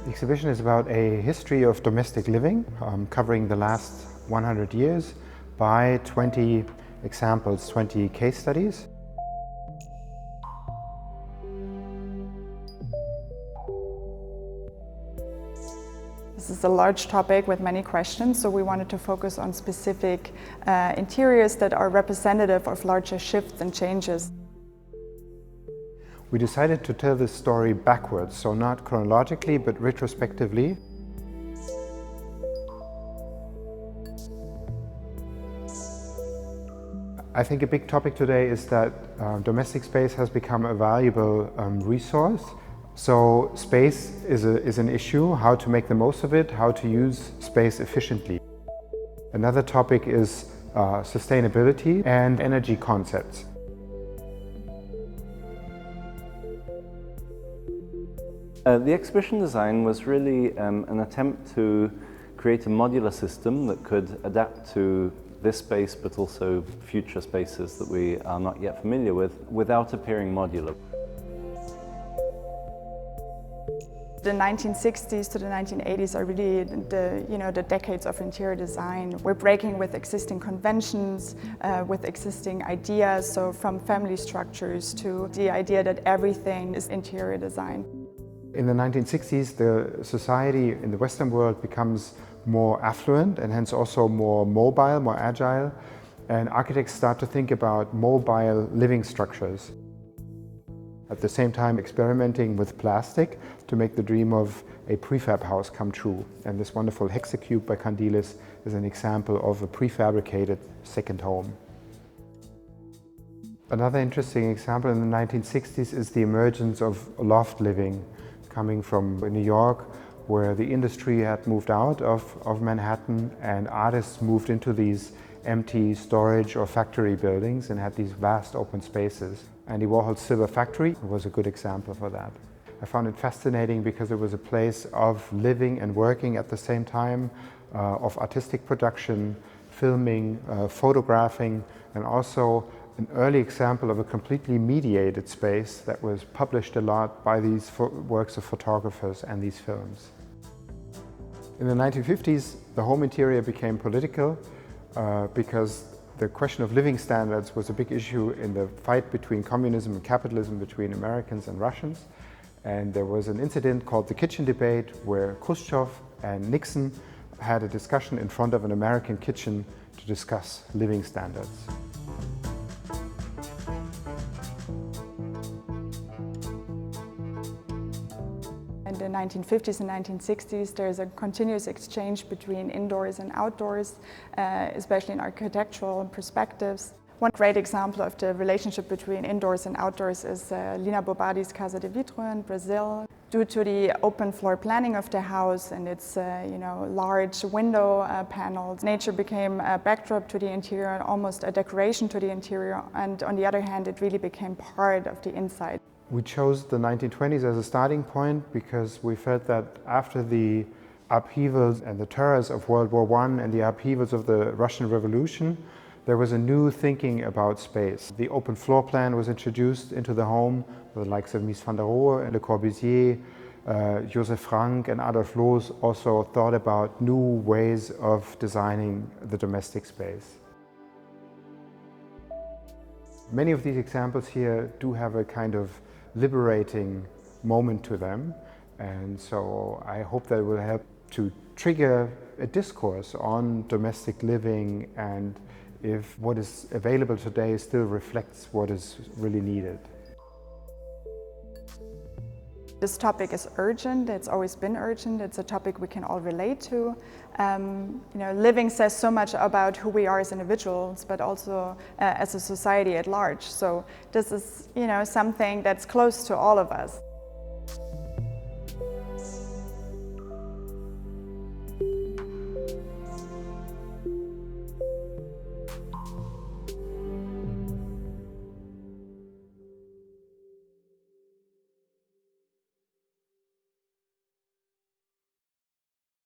The exhibition is about a history of domestic living, covering the last 100 years by 20 examples, 20 case studies. This is a large topic with many questions, so we wanted to focus on specific interiors that are representative of larger shifts and changes. We decided to tell this story backwards, so not chronologically, but retrospectively. I think a big topic today is that domestic space has become a valuable resource. So space is an issue, how to make the most of it, how to use space efficiently. Another topic is sustainability and energy concepts. The exhibition design was really an attempt to create a modular system that could adapt to this space but also future spaces that we are not yet familiar with without appearing modular. The 1960s to the 1980s are really the decades of interior design. We're breaking with existing conventions, with existing ideas, so from family structures to the idea that everything is interior design. In the 1960s, the society in the Western world becomes more affluent and hence also more mobile, more agile, and architects start to think about mobile living structures. At the same time experimenting with plastic to make the dream of a prefab house come true. And this wonderful Hexacube by Candilis is an example of a prefabricated second home. Another interesting example in the 1960s is the emergence of loft living, coming from New York, where the industry had moved out of Manhattan and artists moved into these empty storage or factory buildings and had these vast open spaces. Andy Warhol's Silver Factory was a good example for that. I found it fascinating because it was a place of living and working at the same time, of artistic production, filming, photographing, and also an early example of a completely mediated space that was published a lot by these works of photographers and these films. In the 1950s, the home interior became political because the question of living standards was a big issue in the fight between communism and capitalism between Americans and Russians. And there was an incident called the kitchen debate where Khrushchev and Nixon had a discussion in front of an American kitchen to discuss living standards. In the 1950s and 1960s, there's a continuous exchange between indoors and outdoors, especially in architectural perspectives. One great example of the relationship between indoors and outdoors is Lina Bobardi's Casa de Vitra in Brazil. Due to the open floor planning of the house and its large window panels, nature became a backdrop to the interior, almost a decoration to the interior, and on the other hand, it really became part of the inside. We chose the 1920s as a starting point because we felt that after the upheavals and the terrors of World War I and the upheavals of the Russian Revolution, there was a new thinking about space. The open floor plan was introduced into the home with the likes of Mies van der Rohe and Le Corbusier. Joseph Frank and Adolf Loos also thought about new ways of designing the domestic space. Many of these examples here do have a kind of liberating moment to them, and so I hope that will help to trigger a discourse on domestic living and if what is available today still reflects what is really needed. This topic is urgent, it's always been urgent, it's a topic we can all relate to. Living says so much about who we are as individuals, but also as a society at large. So this is something that's close to all of us.